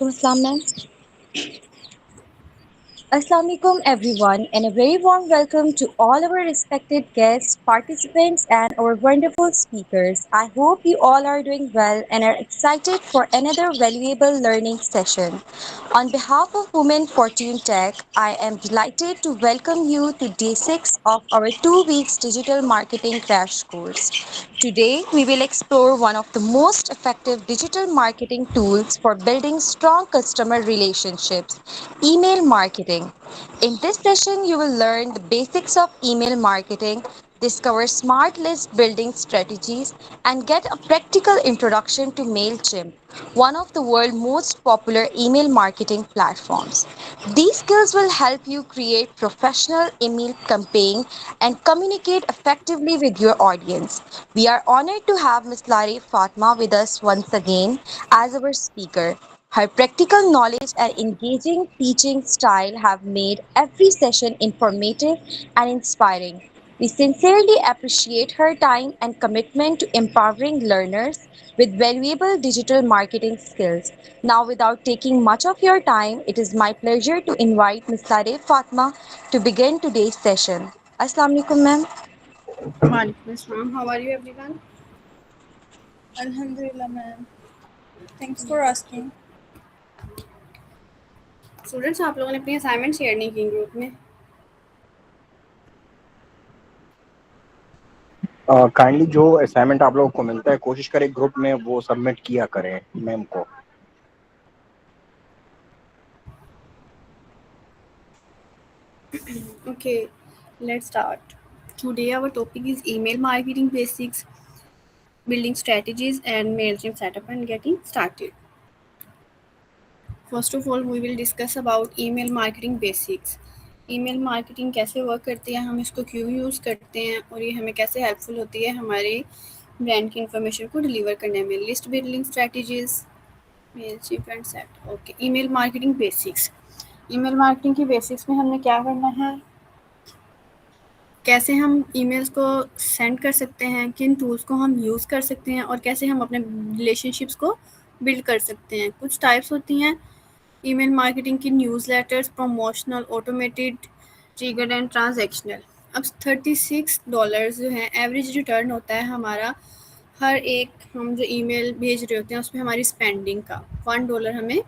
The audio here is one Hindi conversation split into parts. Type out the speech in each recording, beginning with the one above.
Assalam, ma'am. Assalamualaikum everyone and a very warm welcome to all our respected guests, participants and our wonderful speakers. I hope you all are doing well and are excited for another valuable learning session. On behalf of Women Fortune Tech, I am delighted to welcome you to day 6 of our 2 weeks digital marketing crash course. Today, we will explore one of the most effective digital marketing tools for building strong customer relationships, email marketing. In this session, you will learn the basics of email marketing, discover smart list building strategies, and get a practical introduction to MailChimp, one of the world's most popular email marketing platforms. These skills will help you create professional email campaigns and communicate effectively with your audience. We are honored to have Ms. Lari Fatma with us once again as our speaker. Her practical knowledge and engaging teaching style have made every session informative and inspiring. We sincerely appreciate her time and commitment to empowering learners with valuable digital marketing skills. Now, without taking much of your time, it is my pleasure to invite Ms. Lareh Fatma to begin today's session. Assalamu alaikum, ma'am. Walaikum Assalam. How are you, everyone? Alhamdulillah, ma'am. Thanks for asking. Students आप लोगों ने अपनी असाइनमेंट शेयर नहीं की ग्रुप में? काइंडली जो असाइनमेंट आप लोगों को मिलता है कोशिश करें ग्रुप में वो सबमिट किया करें मैम को. Okay, let's start. Today our topic is email marketing basics, building strategies, and MailChimp setup and getting started. First of all, we will discuss about email marketing basics. Email marketing कैसे वर्क करती है, हम इसको क्यों यूज़ करते हैं और ये हमें कैसे हेल्पफुल होती है हमारे ब्रांड की इन्फॉर्मेशन को डिलीवर करने में. List building strategies, Mailchimp and set. Okay, email marketing basics. Email marketing की बेसिक्स में हमने क्या करना है, कैसे हम ईमेल्स को सेंड कर सकते हैं, किन टूल्स को हम यूज़ कर सकते हैं और कैसे हम अपने रिलेशनशिप्स को बिल्ड कर सकते हैं. कुछ टाइप्स होती हैं ईमेल मार्केटिंग की: newsletters, promotional, automated, triggered and transactional. अब $36 जो है एवरेज रिटर्न होता है हमारा हर एक हम जो ईमेल भेज रहे होते हैं उसमें हमारी स्पेंडिंग का $1 हमें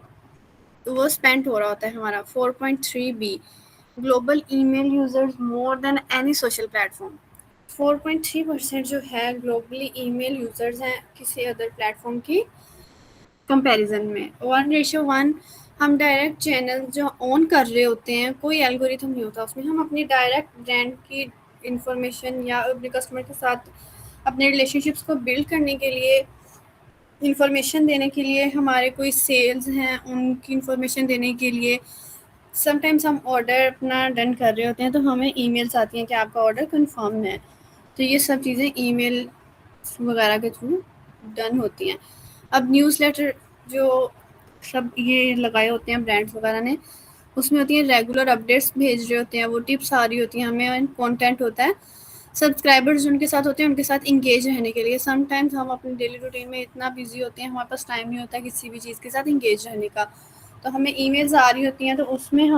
तो वो स्पेंड हो रहा होता है हमारा. 4.3 B global email users more than any social platform. 4.3% जो है ग्लोबली ईमेल यूजर्स हैं किसी अदर प्लेटफॉर्म की कंपैरिजन में. 1:1 हम डायरेक्ट चैनल जो ऑन कर रहे होते हैं, कोई एल्गोरिथम नहीं होता उसमें, हम अपनी डायरेक्ट ब्रांड की इंफॉर्मेशन या अपने कस्टमर के साथ अपने रिलेशनशिप्स को बिल्ड करने के लिए, इंफॉर्मेशन देने के लिए, हमारे कोई सेल्स हैं उनकी इंफॉर्मेशन देने के लिए. समटाइम्स हम ऑर्डर अपना डन कर रहे होते हैं तो हमें ईमेल्स आती हैं कि आपका ऑर्डर कंफर्म है. तो ये सब चीज़ें ईमेल वगैरह के थ्रू डन होती हैं. अब न्यूज़लेटर जो सब ये लगाए होते हैं ब्रांड्स वगैरह ने, उसमें होती हैं रेगुलर अपडेट्स भेज रहे होते हैं, वो टिप्स आ रही होती हैं हमें, कंटेंट होता है सब्सक्राइबर्स जिनके साथ होते हैं उनके साथ इंगेज रहने के लिए. समटाइम्स हम अपने डेली रूटीन में इतना बिजी होते हैं हमारे पास टाइम नहीं होता किसी भी चीज़ के साथ इंगेज रहने का, तो हमें ईमेल्स आ रही होती हैं तो उसमें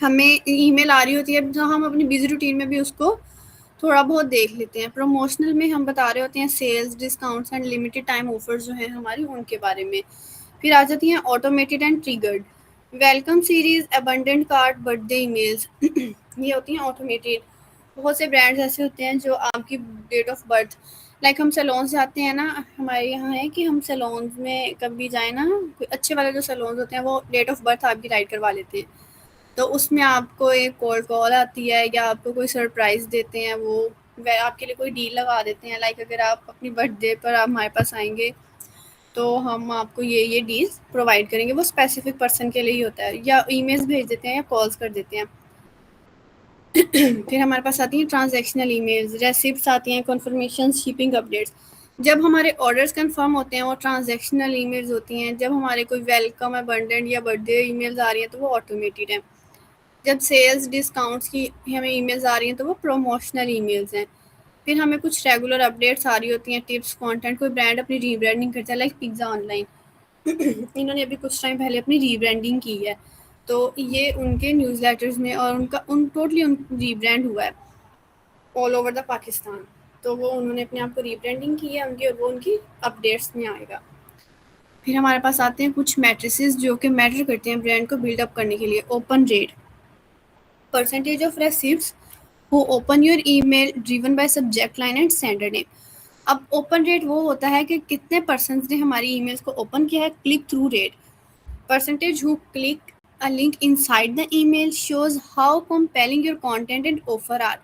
हमें ईमेल आ रही होती है जो हम अपनी बिजी रूटीन में भी उसको थोड़ा बहुत देख लेते हैं. प्रमोशनल में हम बता रहे होते हैं sales, discounts and limited time offers जो हैं हमारी उनके बारे में. फिर आ जाती हैं automated and triggered. Welcome series, abundant card, birthday emails ये होती हैं ऑटोमेटेड. बहुत से ब्रांड्स ऐसे होते हैं जो आपकी डेट ऑफ बर्थ, लाइक हम सैलून्स जाते हैं ना, हमारे यहाँ है कि हम सैलून्स में कभी जाए ना, कोई अच्छे वाले जो सैलून्स होते हैं वो डेट ऑफ बर्थ आपकी राइट करवा लेते हैं. तो उसमें आपको एक कोल्ड कॉल आती है या आपको कोई सरप्राइज़ देते हैं, वो वह आपके लिए कोई डील लगा देते हैं, लाइक अगर आप अपनी बर्थडे पर आप हमारे पास आएंगे तो हम आपको ये डील्स प्रोवाइड करेंगे. वो स्पेसिफिक पर्सन के लिए ही होता है, या ईमेल्स भेज देते हैं या कॉल्स कर देते हैं. फिर हमारे पास आती हैं ट्रांजैक्शनल ईमेल्स, रेसिप्ट्स आती हैं, कन्फर्मेशन, शिपिंग अपडेट्स. जब हमारे ऑर्डर्स कंफर्म होते हैं वो ट्रांजैक्शनल ईमेल्स होती हैं. जब हमारे कोई वेलकम, अबंडेंट या बर्थडे ईमेल्स आ रही हैं तो वो ऑटोमेटेड हैं. जब सेल्स, डिस्काउंट्स की हमें ईमेल्स आ रही हैं तो वो प्रमोशनल ईमेल्स हैं. फिर हमें कुछ रेगुलर अपडेट्स आ रही होती हैं, टिप्स, कंटेंट. कोई ब्रांड अपनी रीब्रांडिंग करता है, लाइक पिज़्ज़ा ऑनलाइन, इन्होंने अभी कुछ टाइम पहले अपनी रीब्रांडिंग की है, तो ये उनके न्यूज़लेटर्स में और उन टोटली रीब्रांड हुआ है ऑल ओवर द पाकिस्तान। तो वो उन्होंने अपने आप को रीब्रांडिंग की है उनकी, और वो उनकी अपडेट्स में आएगा। फिर हमारे पास आते हैं कुछ मैट्रिसेस जो कि मैटर करते हैं ब्रांड को बिल्डअप करने के लिए। Open rate, percentage of रेसिप्ट्स who open your email driven by subject line and sender name. अब ओपन रेट वो होता है कि कितने पर्सन ने हमारी ईमेल्स को ओपन किया है। Click through rate, percentage who click a link inside the email shows how compelling your content and offer are.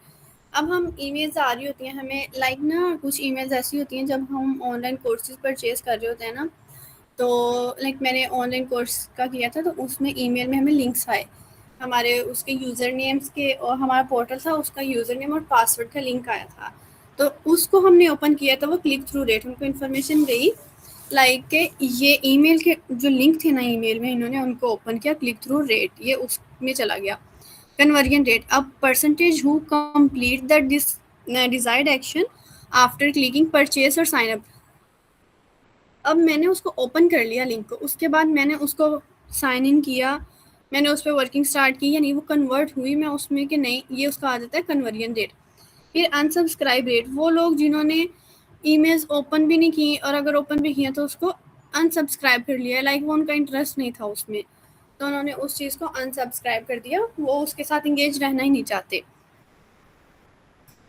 अब हम ईमेल्स आ रही होती हैं हमें, लाइक ना कुछ ईमेल्स ऐसी होती हैं जब हम ऑनलाइन कोर्सेज परचेज कर रहे होते हैं ना, तो लाइक मैंने ऑनलाइन कोर्स का किया था, तो उसमें ईमेल में हमें लिंक्स आए हमारे उसके यूज़र नेम्स के, और हमारा पोर्टल था उसका यूज़र नेम और पासवर्ड का लिंक आया था, तो उसको हमने ओपन किया था। वो क्लिक थ्रू रेट, हमको इन्फॉर्मेशन गई लाइक के ये ईमेल के जो लिंक थे ना ईमेल में, इन्होंने उनको ओपन किया, क्लिक थ्रू रेट ये उसमें चला गया। कन्वर्जन रेट, अब percentage who complete the desired action after clicking purchase और साइन अप। अब मैंने उसको ओपन कर लिया लिंक को, उसके बाद मैंने उसको साइन इन किया, मैंने उस पर वर्किंग स्टार्ट की या नहीं, वो कन्वर्ट हुई मैं उसमें कि नहीं, ये उसका आ जाता है कन्वर्जन रेट। फिर अनसब्सक्राइब रेट, वो लोग जिन्होंने ईमेल्स ओपन भी नहीं की, और अगर ओपन भी किया तो उसको अनसब्सक्राइब कर लिया, लाइक वो उनका इंटरेस्ट नहीं था उसमें, तो उन्होंने उस चीज़ को अनसब्सक्राइब कर दिया, वो उसके साथ इंगेज रहना ही नहीं चाहते।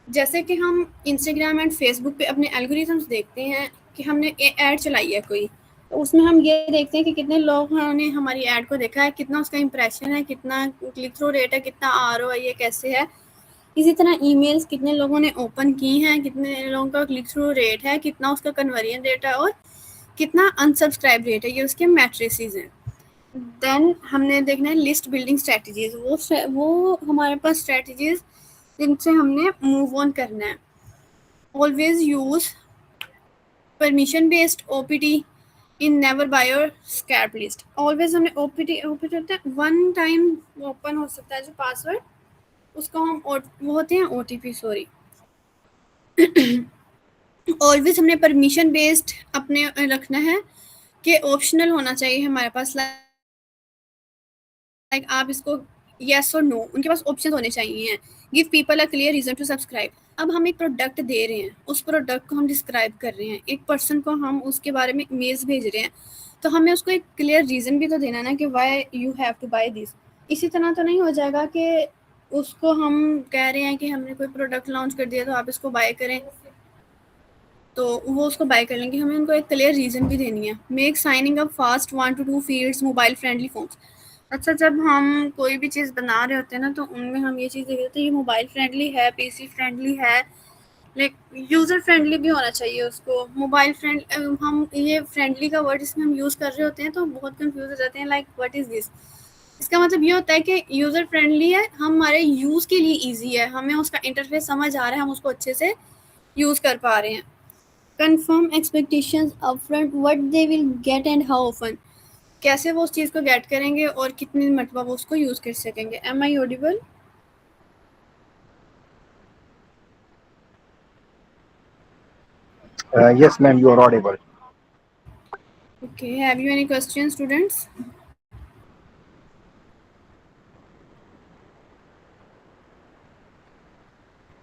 जैसे कि हम इंस्टाग्राम एंड फेसबुक पे अपने एल्गोरिथम्स देखते हैं कि हमने ऐड चलाई है कोई, तो उसमें हम ये देखते हैं कि कितने लोगों ने हमारी ऐड को देखा है, कितना उसका इंप्रेशन है, कितना क्लिक थ्रू रेट है, कितना ROI ये कैसे है। इसी तरह ईमेल्स कितने लोगों ने ओपन की हैं, कितने लोगों का क्लिक थ्रू रेट है, कितना उसका कन्वर्जन रेट है, और कितना अनसब्सक्राइब रेट है, ये उसके मैट्रिसेस हैं। देन हमने देखना है लिस्ट बिल्डिंग स्ट्रेटजीज, वो हमारे पास स्ट्रेटजीज जिनसे हमने मूव ऑन करना है। Always use permission based OPT in never buy your scrape list. Always हमने OPT होता है वन टाइम ओपन हो सकता है जो पासवर्ड, उसको हम वो होते हैं OTP, सॉरी। ऑलवेज हमने परमिशन बेस्ड अपने रखना है कि ऑप्शनल होना चाहिए हमारे पास, लाइक आप इसको येस और नो, उनके पास ऑप्शन होने चाहिए। Give people a clear reason to subscribe, अब हम एक प्रोडक्ट दे रहे हैं, उस प्रोडक्ट को हम डिस्क्राइब कर रहे हैं, एक पर्सन को हम उसके बारे में इमेज भेज रहे हैं, तो हमें उसको एक क्लियर रीजन भी तो देना ना कि why you have to buy this. इसी तरह तो नहीं हो जाएगा कि उसको हम कह रहे हैं कि हमने कोई प्रोडक्ट लॉन्च कर दिया तो आप इसको बाय करें, तो वो उसको बाय कर लेंगे। हमें उनको एक क्लियर रीजन भी देनी है। Make signing up fast 1 to 2 fields mobile friendly phones. अच्छा, जब हम कोई भी चीज़ बना रहे होते हैं ना, तो उनमें हम ये चीज़ देख रहे थे ये मोबाइल फ्रेंडली है, PC फ्रेंडली है, लाइक यूज़र फ्रेंडली भी होना चाहिए उसको। मोबाइल फ्रेंड, हम ये फ्रेंडली का वर्ड इसमें हम यूज़ कर रहे होते हैं तो बहुत कंफ्यूज हो जाते हैं, लाइक व्हाट इज़ दिस। इसका मतलब ये होता है कि यूज़र फ्रेंडली है, हमारे यूज़ के लिए ईजी है, हमें उसका इंटरफेस समझ आ रहा है, हम उसको अच्छे से यूज़ कर पा रहे हैं। Confirm expectations upfront, what they will get and how often, कैसे वो उस चीज़ को गेट करेंगे और कितनी मरतबा वो उसको यूज़ कर सकेंगे। Am I audible? Yes, ma'am, you are audible. Okay, have you any questions, students?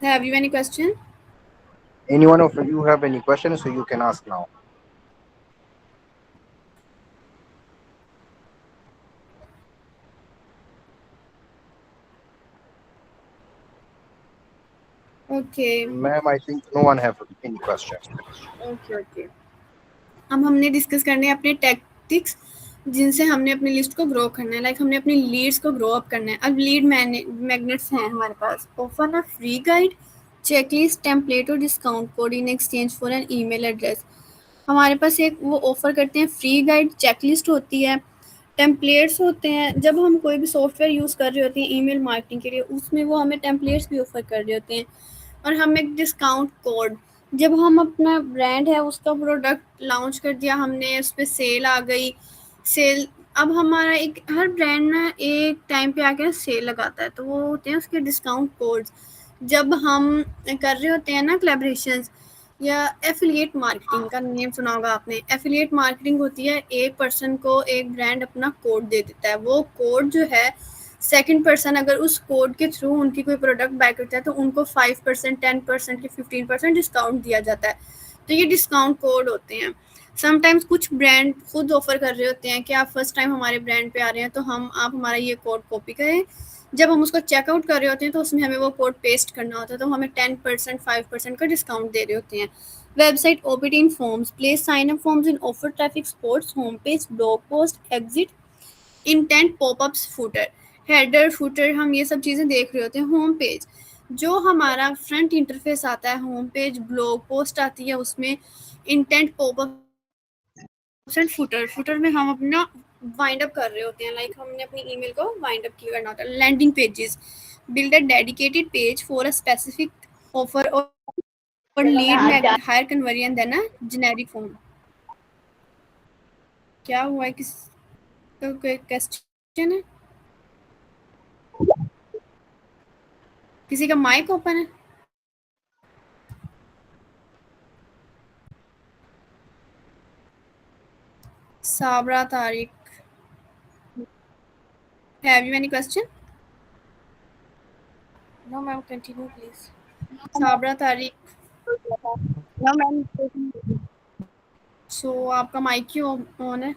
Have you any question? Anyone of you have any questions, so you can ask now. Okay, Ma'am, I think no one have any questions. okay. अब हमने डिस्कस करने हैं अपने टैक्टिक्स जिनसे हमने अपनी लिस्ट को ग्रो करना है, लाइक हमने अपनी लीड्स को ग्रो अप करना है। अब लीड मैग्नेट्स हैं हमारे पास। Open a free guide, checklist, template और discount code in exchange for an email address. हमारे पास एक वो ऑफर करते हैं फ्री गाइड, चेकलिस्ट होती है, टेम्पलेट्स होते हैं। जब हम कोई भी सॉफ्टवेयर यूज़ कर रहे होते हैं ईमेल मार्केटिंग के लिए, उसमें वो हमें टेम्पलेट्स भी ऑफर कर रहे होते हैं। और हम एक डिस्काउंट कोड, जब हम अपना ब्रांड है उसका प्रोडक्ट लॉन्च कर दिया हमने, उस पर सेल आ गई, सेल। अब हमारा एक हर ब्रांड ना एक टाइम पे आके सेल लगाता है, तो वो होते हैं उसके डिस्काउंट कोड्स। जब हम कर रहे होते हैं ना कोलैबोरेशंस, या एफिलिएट मार्केटिंग का नेम सुना होगा आपने। एफिलिएट मार्केटिंग होती है, एक पर्सन को एक ब्रांड अपना कोड दे देता है, वो कोड जो है सेकंड पर्सन अगर उस कोड के थ्रू उनकी कोई प्रोडक्ट बाय करता है तो उनको 5%, 10% की 15% डिस्काउंट दिया जाता है। तो ये डिस्काउंट कोड होते हैं। समटाइम्स कुछ ब्रांड खुद ऑफर कर रहे होते हैं कि आप फर्स्ट टाइम हमारे ब्रांड पे आ रहे हैं तो आप हमारा ये कोड कॉपी करें। जब हम उसको चेकआउट कर रहे होते हैं तो उसमें हमें वो कोड पेस्ट करना होता है, तो हमें 10%, 5% का डिस्काउंट दे रहे होते हैं। Website opt in forms, place sign up forms in offer traffic sports, home page, blog post, exit, intent, popups, footer, header, footer, हम ये सब चीज़ें देख रहे होते हैं। होम पेज जो हमारा फ्रंट इंटरफेस आता है, होम पेज, ब्लॉग पोस्ट आती है, उसमें intent, popup and footer. Footer में हम अपना वाइंड अप कर रहे होते हैं, लाइक हमने अपनी ईमेल को वाइंड अप करना होता है। Landing pages, build a dedicated page for a specific offer और lead magnet, higher conversion than a generic form. क्या हुआ है, किस कोई क्वेश्चन है? किसी का माइक ओपन है? Sabra Tariq, have you any question? No, ma'am, continue, please. Sabra Tariq, No, ma'am. सो आपका माइक क्यों ऑन है?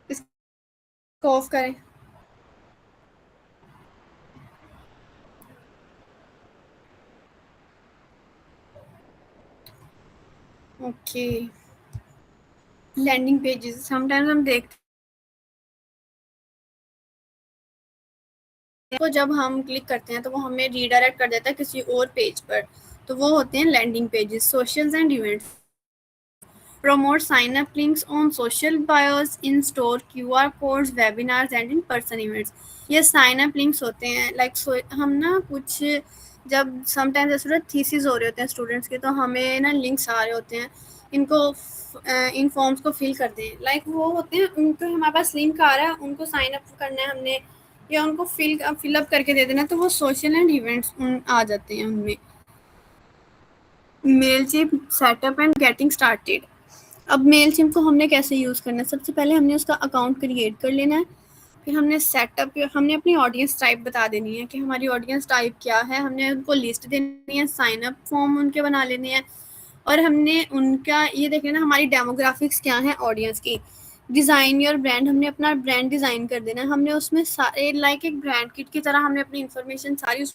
इसको ऑफ करें। ओके, लैंडिंग पेजेस समटाइम्स हम देखते हैं, तो जब हम क्लिक करते हैं तो वो हमें रीडायरेक्ट कर देता है किसी और पेज पर, तो वो होते हैं landing pages. Socials and events, promote sign up links on social bios, in store QR codes, webinars and in person events। ये साइन अप लिंक्स होते हैं, लाइक हम ना कुछ जब समटाइम्स ऐसे थीसिस हो रहे होते हैं स्टूडेंट्स के, तो हमें ना लिंक्स आ रहे होते हैं, इनको इन फॉर्म्स को फिल कर दें, लाइक वो होते हैं उनको हमारे पास लिंक आ रहा है, उनको साइन अप करना है हमने या उनको फिलअप करके दे देना, तो वो सोशल एंड इवेंट्स आ जाते हैं उनमें। मेलचिप सेटअप एंड गेटिंग स्टार्टेड। अब मेलचिप को हमने कैसे यूज़ करना है? सबसे पहले हमने उसका अकाउंट क्रिएट कर लेना है, फिर हमने सेटअप, हमने अपनी ऑडियंस टाइप बता देनी है कि हमारी ऑडियंस टाइप क्या है, हमने उनको लिस्ट देनी है, साइन अप फॉर्म उनके बना लेने हैं, और हमने उनका ये देख लेना हमारी डेमोग्राफिक्स क्या है ऑडियंस की। डिज़ाइन योर ब्रांड, हमने अपना ब्रांड डिज़ाइन कर देना है, हमने उसमें सारे लाइक एक ब्रांड किट की तरह हमने अपनी इन्फॉर्मेशन सारी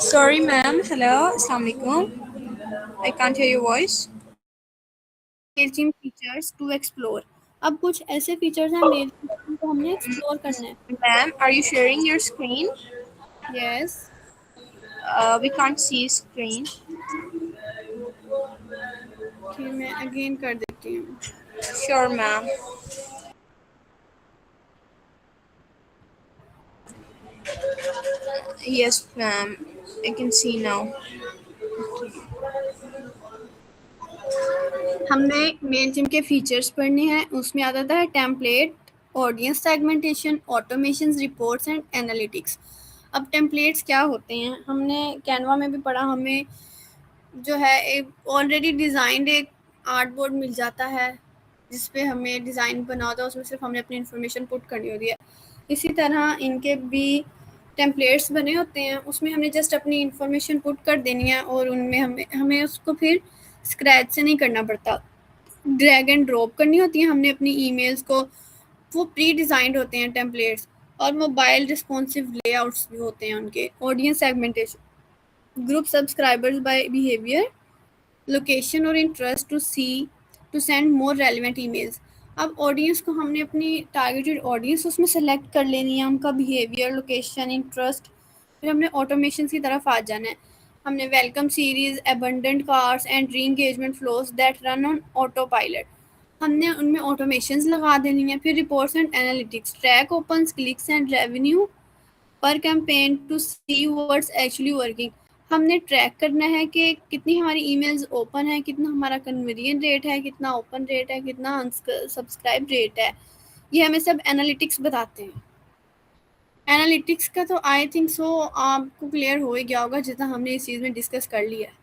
Sorry, ma'am. Hello. Assalamualaikum. I can't hear your voice. Mailchimp features to explore. अब कुछ ऐसे फीचर्स हैं मेलचिप को हमने एक्सप्लोर करना है। Ma'am, are you sharing your screen? Yes, We can't see screen. ठीक, मैं अगेन कर देती हूँ। Sure, ma'am. Yes, ma'am. I can see now. हमने मेलचिप के फीचर्स पढ़ने हैं, उसमें आता था template, audience segmentation, automation, reports and analytics. अब टेम्पलेट्स क्या होते हैं, हमने कैनवा में भी पढ़ा, हमें जो है एक ऑलरेडी डिज़ाइंड एक आर्ट बोर्ड मिल जाता है जिस पे हमें डिज़ाइन बना होता है, उसमें सिर्फ हमने अपनी इन्फॉर्मेशन पुट करनी होती है। इसी तरह इनके भी टेम्पलेट्स बने होते हैं, उसमें हमने जस्ट अपनी इन्फॉर्मेशन पुट कर देनी है और उनमें हमें हमें उसको फिर स्क्रैच से नहीं करना पड़ता, ड्रैग एंड ड्रॉप करनी होती है हमने अपनी ईमेल्स को, वो प्री डिज़ाइंड होते हैं टेम्पलेट्स। और मोबाइल रिस्पॉन्सिव लेआउट्स भी होते हैं उनके। Audience segmentation, group subscribers by behaviour, location और interest to send more relevant emails. अब ऑडियंस को हमने अपनी टारगेटेड ऑडियंस उसमें सेलेक्ट कर लेनी है, उनका बिहेवियर, लोकेशन, इंटरेस्ट, फिर हमने ऑटोमेशन की तरफ आ जाना है। हमने welcome series, abandoned carts and re engagement flows that run on autopilot, हमने उनमें ऑटोमेशंस लगा देनी है। फिर reports and analytics, track opens, clicks and revenue per campaign to see what's actually working, हमने ट्रैक करना है कि कितनी हमारी ईमेल्स ओपन है, कितना हमारा कन्वर्जन रेट है, कितना ओपन रेट है, कितना सब्सक्राइब रेट है। ये हमें सब एनालिटिक्स बताते हैं। एनालिटिक्स का तो आई थिंक सो आपको क्लियर हो ही गया होगा जितना हमने इस चीज़ में डिस्कस कर लिया है।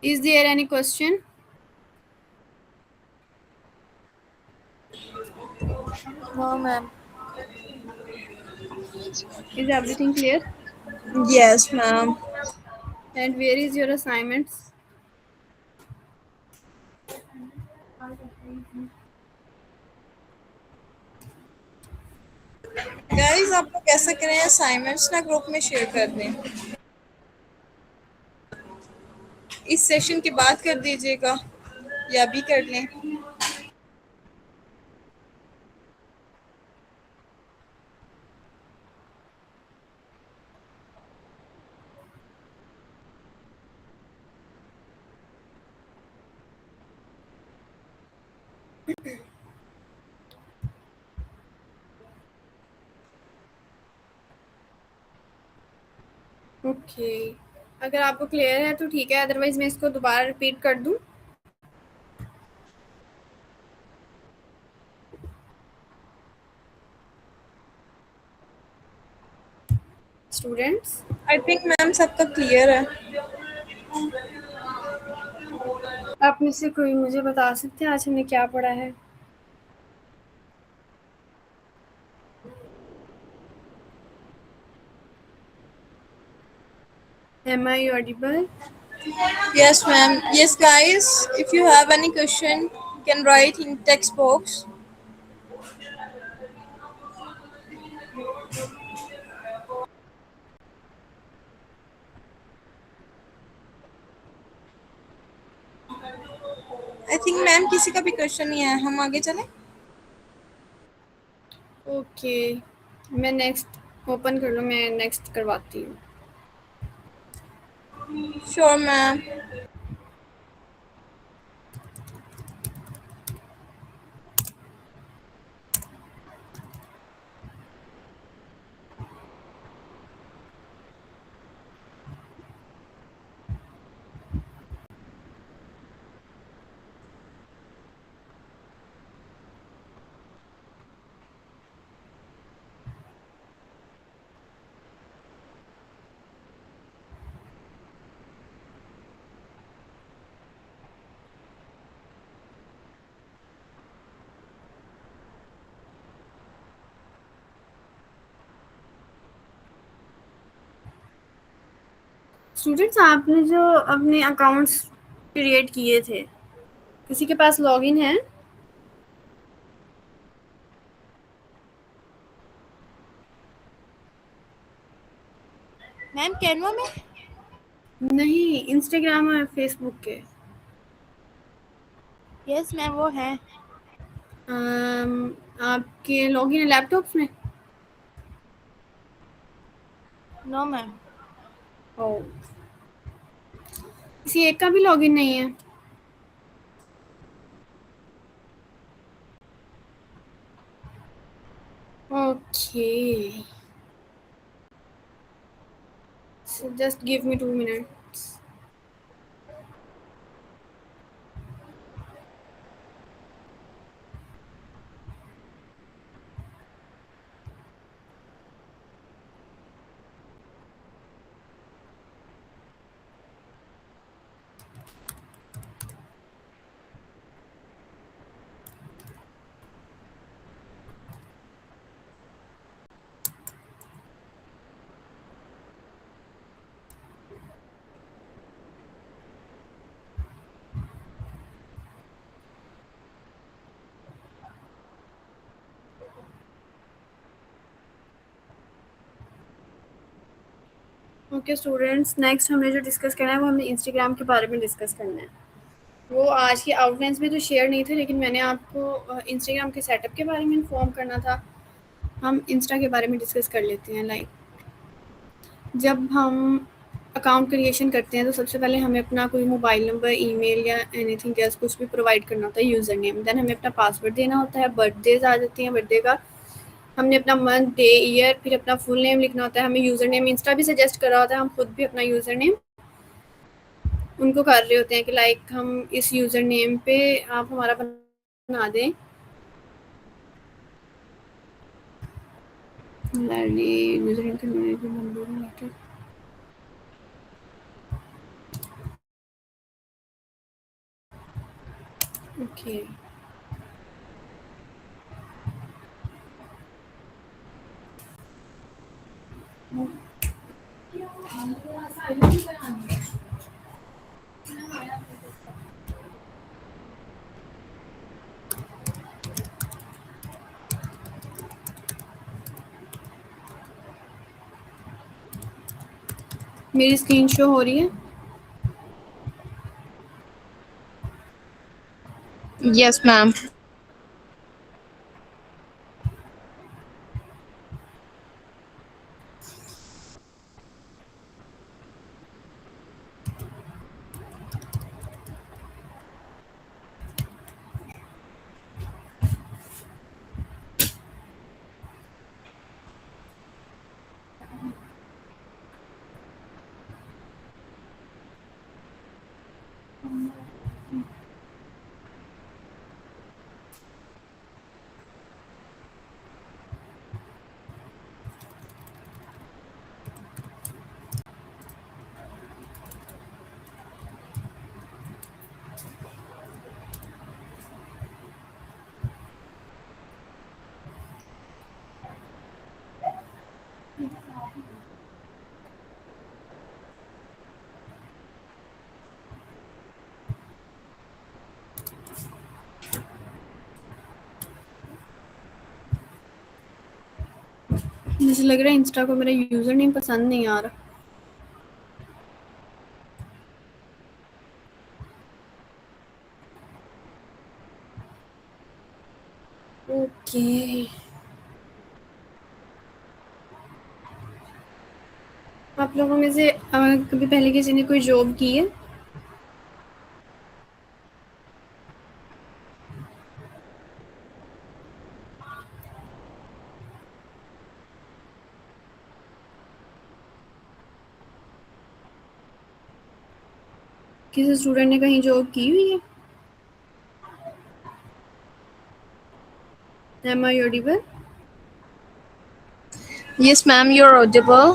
Is there any question? No, ma'am. Is everything clear? Yes, ma'am. And where is your assignments? Guys आप लोग ऐसा करें, असाइनमेंट्स ना ग्रुप में शेयर कर दें, इस सेशन के बाद कर दीजिएगा या भी कर लें। ओके, अगर आपको क्लियर है तो ठीक है, अदरवाइज मैं इसको दोबारा रिपीट कर दूं। स्टूडेंट्स, आई थिंक मैम सबका क्लियर है। आप में से कोई मुझे बता सकते हैं आज हमने क्या पढ़ा है? Am I audible? Yes, ma'am. Yes, guys, if you have any question, you can write in text box. I think ma'am किसी का भी क्वेश्चन नहीं है, हम आगे चलें। ओके, मैं नेक्स्ट ओपन कर लूँ, मैं नेक्स्ट करवाती हूँ। Sure ma'am. स्टूडेंट्स, आपने जो अपने अकाउंट्स क्रिएट किए थे, किसी के पास लॉगिन है? मैम कैनवा में? नहीं, इंस्टाग्राम और फेसबुक के। यस मैम वो है। आपके लॉगिन है लैपटॉप्स में? No ma'am. ओ, किसी एक का भी लॉगिन नहीं है? Okay, so just give me 2 minutes. Okay students, next हमने जो डिस्कस करना है वो हमने इंस्टाग्राम के बारे में डिस्कस करना है। वो आज की आउटलाइंस में तो शेयर नहीं थे, लेकिन मैंने आपको इंस्टाग्राम के सेटअप के बारे में इन्फॉर्म करना था। हम इंस्टा के बारे में डिस्कस कर लेते हैं। लाइक जब हम अकाउंट क्रिएशन करते हैं तो सबसे पहले हमें अपना कोई मोबाइल नंबर, ईमेल या एनीथिंग एल्स कुछ भी प्रोवाइड करना होता है, यूज़र नेम। देन हमें अपना पासवर्ड देना होता है। बर्थडेज आ जाती हैं, बर्थडे का हमने अपना मंथ, डे, ईयर, फिर अपना फुल नेम लिखना होता है। हमें यूज़र नेम इंस्टा भी सजेस्ट कर रहा होता है, हम खुद भी अपना यूज़र नेम उनको कर रहे होते हैं कि लाइक हम इस यूज़र नेम पे आप हमारा बना दें। User name okay. मेरी स्क्रीन शो हो रही है? Yes, ma'am. मुझे लग रहा है इंस्टा को मेरा यूज़र नेम पसंद नहीं आ रहा। ओके। आप लोगों में से कभी पहले किसी ने कोई जॉब की है? किसी स्टूडेंट ने कहीं जॉब की हुई है? Am I audible? Yes, ma'am, you're audible.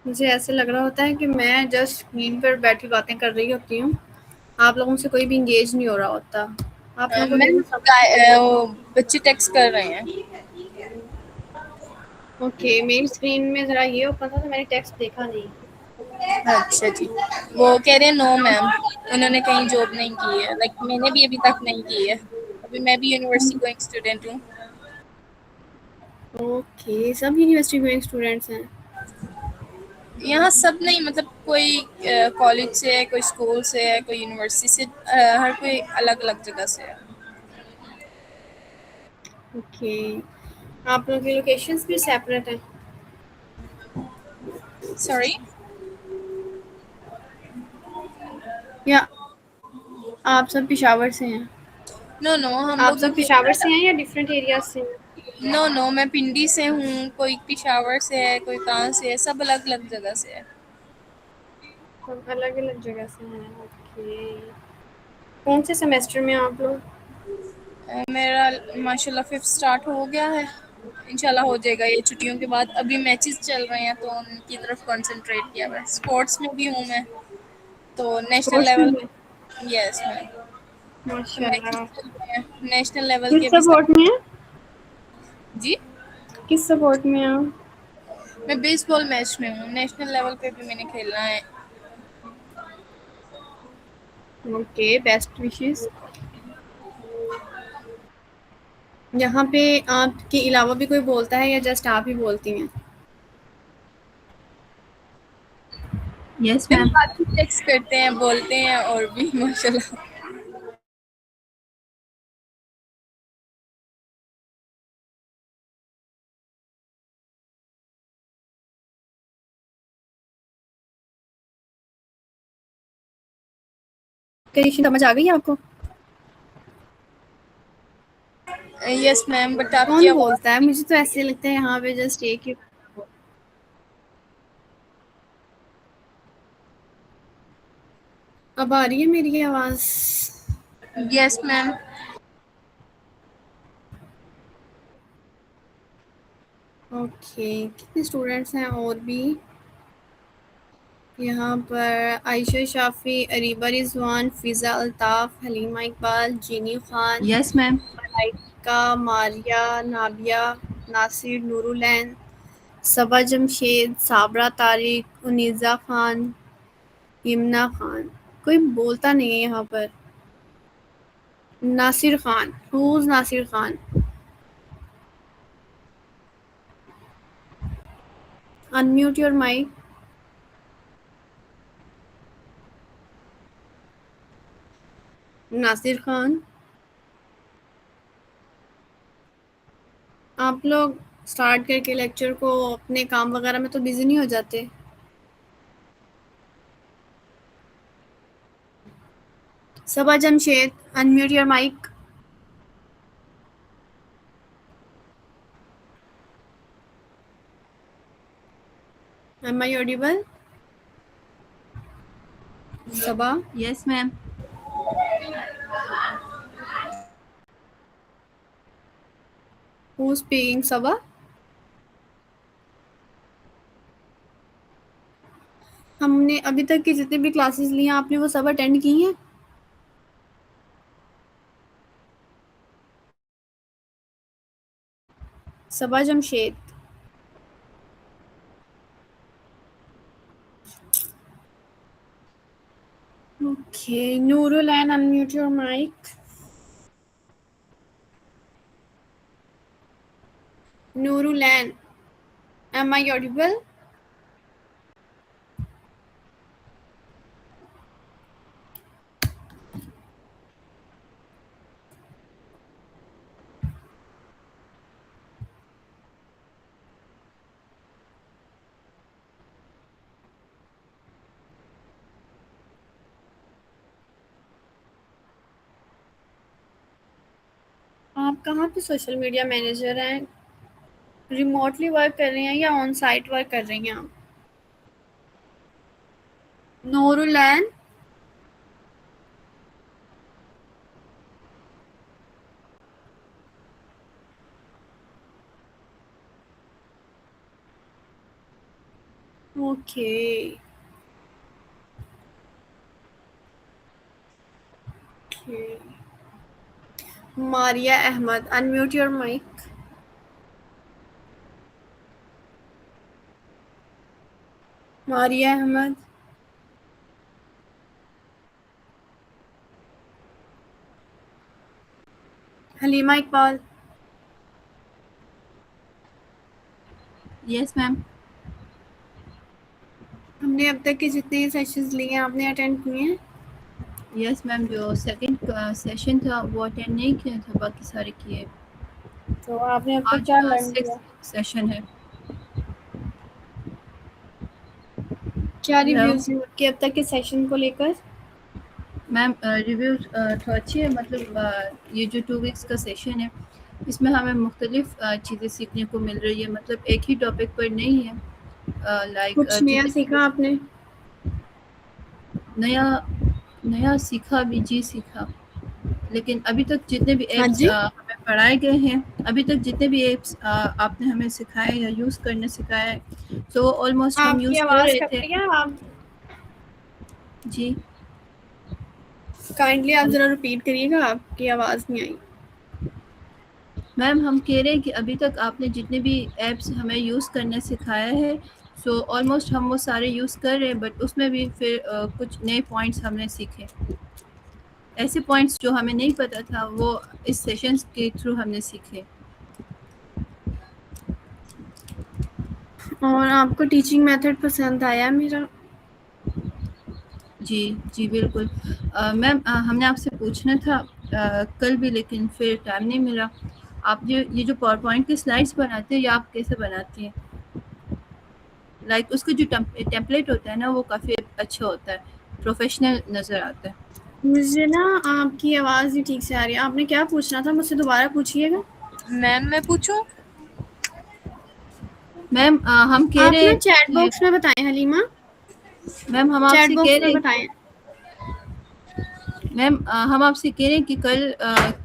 मुझे ऐसे लग रहा होता है कि मैं जस्ट स्क्रीन पर बैठी बातें कर रही होती हूँ, आप लोगों से कोई भी इंगेज नहीं हो रहा होता। आप लोगों को मैम, मेरी समझ वो बच्चे टेक्स्ट कर रहे हैं। ओके। मेरी स्क्रीन में ज़रा ये ओपन था तो मैंने टेक्स्ट देखा नहीं। अच्छा जी, वो कह रहे हैं नो मैम, उन्होंने कहीं जॉब नहीं की है। लाइक मैंने भी अभी तक नहीं की है। अभी मैं भी यूनिवर्सिटी गोइंग स्टूडेंट हूँ। ओके, सब यूनिवर्सिटी गोइंग स्टूडेंट्स हैं? यहाँ सब नहीं, मतलब कोई कॉलेज से है, कोई स्कूल से है, कोई यूनिवर्सिटी से, हर कोई अलग अलग जगह से है। ओके। आप लोगों की लोकेशंस भी सेपरेट हैं? सॉरी। या आप सब पेशावर से हैं? नो नो, हम आप लोग सब पेशावर से हैं या डिफरेंट एरियाज से हैं? नो नो, मैं पिंडी से हूँ, कोई पिशावर से है, कोई कहाँ से है, सब अलग अलग जगह से है। सब अलग अलग जगह से हैं। ओके। कौन से सेमेस्टर में आप लोग? मेरा माशाल्लाह 5th स्टार्ट हो गया है, इंशाल्लाह हो जाएगा ये छुट्टियों के बाद। अभी मैचेस चल रहे हैं तो उनकी तरफ कंसंट्रेट किया हुआ है। स्पोर्ट्स में भी हूँ मैं, तो नेशनल स्पोर्ट्स में लेवल। हैं? Yes ma'am. तो मैचेस माशाल्लाह। चल रहे हैं नेशनल लेवल किस के भी सपोर्ट में सब। हैं? जी, किस सपोर्ट में हैं आप? मैं बेसबॉल मैच में हूँ, नेशनल लेवल पे भी मैंने खेलना है। Okay, best wishes. यहाँ पे आपके अलावा भी कोई बोलता है या जस्ट आप ही बोलती हैं? यस मैम, बाकी टेक्स्ट करते हैं, बोलते हैं और भी माशाल्लाह। कंडीशन समझ आ गई आपको? यस मैम, बट आपकी कौन आवाज बोलता है? मुझे तो ऐसे लगता है यहाँ पे जस्ट एक ही। अब आ रही है मेरी आवाज? Yes ma'am. ओके, कितने स्टूडेंट्स हैं और भी यहाँ पर? Ayesha Shafi, Areeba Rizwan, Fiza Altaf, Halima Iqbal, Jeeni Khan, yes ma'am. मलाइका, मारिया, नाबिया, नासिर, नूरुलैन, सबा जमशेद, साबरा तारिक, उनीजा खान, यमुना खान। कोई बोलता नहीं है यहाँ पर। Nasir Khan, who's Nasir Khan? Unmute your mic. Nasir Khan, आप लोग स्टार्ट करके लेक्चर को अपने काम वगैरह में तो बिजी नहीं हो जाते? Saba Jamshed, unmute your mic. Am I audible? Saba? Yes ma'am. Who's speaking? Saba? हमने अभी तक की जितनी भी क्लासेस ली हैं आपने वो सब अटेंड की हैं? सबा Jamshed? Okay, Nurul, unmute your mic. Nurulan, am I audible? आप कहाँ पे सोशल मीडिया मैनेजर हैं? रिमोटली वर्क कर रही हैं या ऑन साइट वर्क कर रही हैं आप? Noorulain? Okay. Maria Ahmed, unmute your mic. Maria Ahmed? Halima Iqbal? Yes ma'am. हमने अब तक के जितने सेशंस लिए हैं आपने अटेंड किए हैं? यस मैम, जो सेकंड सेशन था वो अटेंड नहीं किया था, बाकी सारे किए। तो आपने अब तक आज क्या लर्न किया? 6th सेशन है। क्या हेलो रिव्यूज हैं आपके अब तक के सेशन को लेकर? मैम, रिव्यू तो अच्छी है। मतलब ये जो 2 वीक्स का सेशन है इसमें हमें मुख्तलिफ चीज़ें सीखने को मिल रही है। मतलब एक ही टॉपिक पर नहीं है। लाइक कुछ नया सीखा आपने? नया सीखा भी, जी सीखा। लेकिन अभी तक जितने भी हाँ एप्स जी। हमें पढ़ाए गए हैं, अभी तक जितने भी एप्स आपने हमें सिखाए या यूज़ करना सिखाया है, तो वो ऑलमोस्ट हम आपकी यूज़ कर आवाज रहे कट थे। रही है। आप जी काइंडली आप जरा रिपीट करिएगा, आपकी आवाज नहीं आई। मैम, हम कह रहे हैं कि अभी तक आपने जितने भी ऐप्स हमें यूज़ करना सिखाया है, सो ऑलमोस्ट हम वो सारे यूज़ कर रहे हैं, बट उसमें भी फिर कुछ नए पॉइंट्स हमने सीखे। ऐसे पॉइंट्स जो हमें नहीं पता था वो इस सेशंस के थ्रू हमने सीखे। और आपको टीचिंग मेथड पसंद आया मेरा? जी बिल्कुल। मैम, हमने आपसे पूछना था कल भी, लेकिन फिर टाइम नहीं मिला। आप ये जो पावर पॉइंट की स्लाइड्स बनाते हैं, ये आप कैसे बनाती हैं? लाइक उसका जो टेम्पलेट होता है ना, वो काफ़ी अच्छा होता है, प्रोफेशनल नज़र आता है। मुझे ना आपकी आवाज़ नहीं ठीक से आ रही है। आपने क्या पूछना था मुझसे, दोबारा पूछिएगा। मैम मैं पूछूं? मैम हम कह आप रहे ना चैट हैं, बॉक्स में बताएं हलीमा, मैम हम चैट आपसे कह बॉक्स में रहे हैं, बताएं। मैम हम आपसे कह रहे हैं कि कल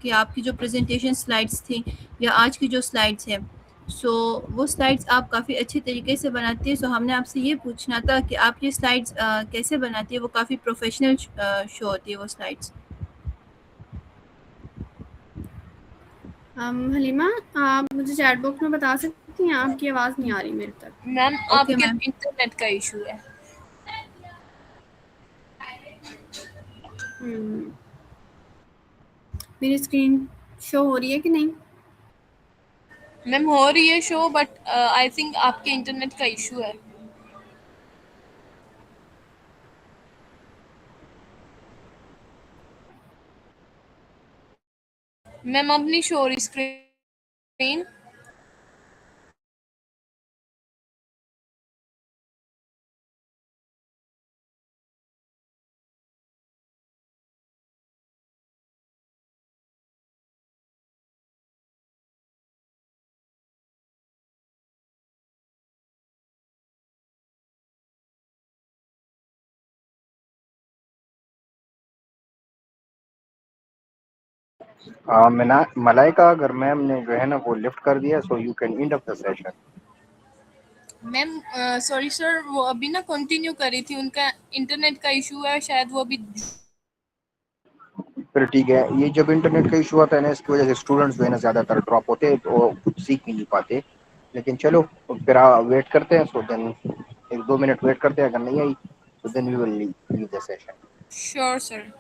कि आपकी जो प्रेजेंटेशन स्लाइड्स थी या आज की जो स्लाइड्स हैं, सो वो स्लाइड्स आप काफ़ी अच्छे तरीके से बनाती हैं। सो हमने आपसे ये पूछना था कि आप ये स्लाइड्स कैसे बनाती है। वो काफ़ी प्रोफेशनल शो होती है वो स्लाइड्स। हलीमा, आप मुझे चैट बॉक्स में बता सकती हैं? आपकी आवाज़ नहीं आ रही मेरे तक। मैम ओके आपके मैम। इंटरनेट का इशू है। हम्म, मेरी स्क्रीन शो हो रही है कि नहीं? मैम हो रही है शो, बट आई थिंक आपके इंटरनेट का इशू है। मैम अपनी शो हो रही स्क्रीन। मलाइका अगर मैम ने जो है ना वो लिफ्ट कर दिया, so you can end of the session. Ma'am sorry sir, वो अभी ना कंटिन्यू कर रही थी, उनका इंटरनेट का इशू है शायद, वो अभी। फिर ठीक है, ये जब इंटरनेट का इशू आता है ना, इसकी वजह से स्टूडेंट्स जो है ना ज़्यादातर ड्रॉप होते हैं, तो कुछ सीख भी नहीं पाते। लेकिन चलो, फिर वेट करते हैं। सो देन 1-2 मिनट वेट करते हैं, अगर नहीं आई तो then we will leave the session. Sure sir.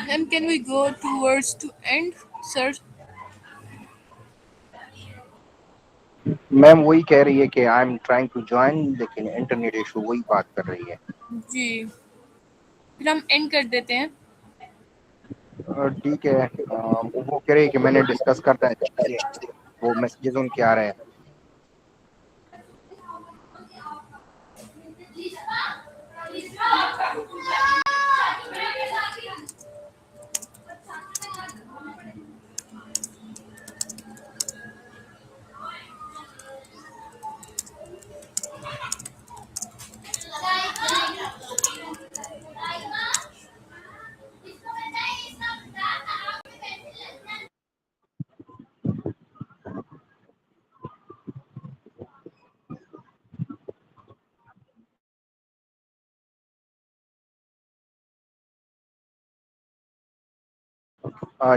Ma'am can we go towards to and sir? Ma'am वही कह रही है कि I am trying to join, लेकिन इंटरनेट इशू, वही बात कर रही है। जी, फिर हम एंड कर देते हैं। ठीक है। वो कह रही है कि मैंने डिस्कस करता है चीज़ें, वो मैसेजेस उनके आ रहे हैं।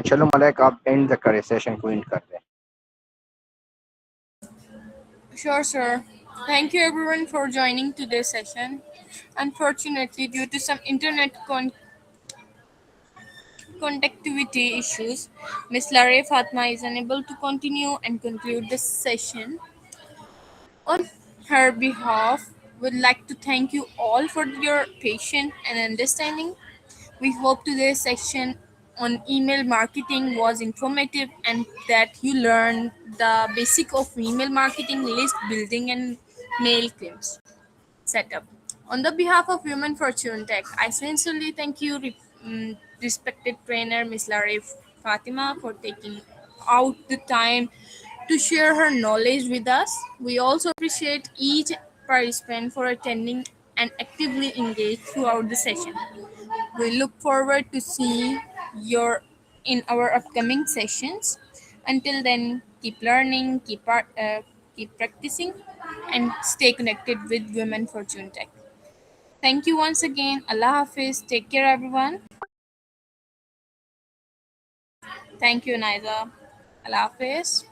चलो मलाइक, आप एंड द करे सेशन को एंड कर दें। Sure, sir. Thank you everyone for joining today's session. Unfortunately, due to some internet connectivity issues, Miss Larry Fatma is unable to continue and conclude this session. On her behalf, would like to thank you all for your patience and understanding. We hope today's section on email marketing was informative and that you learned the basic of email marketing, list building, and mail claims setup. On the behalf of Human Fortune Tech, I sincerely thank you, respected trainer Ms. Larry Fatima, for taking out the time to share her knowledge with us. We also appreciate each participant for attending and actively engaged throughout the session. We look forward to seeing you in our upcoming sessions. Until then, keep learning, keep practicing, and stay connected with Women Fortune Tech. Thank you once again. Allah Hafiz. Take care, everyone. Thank you, Naiza. Allah Hafiz.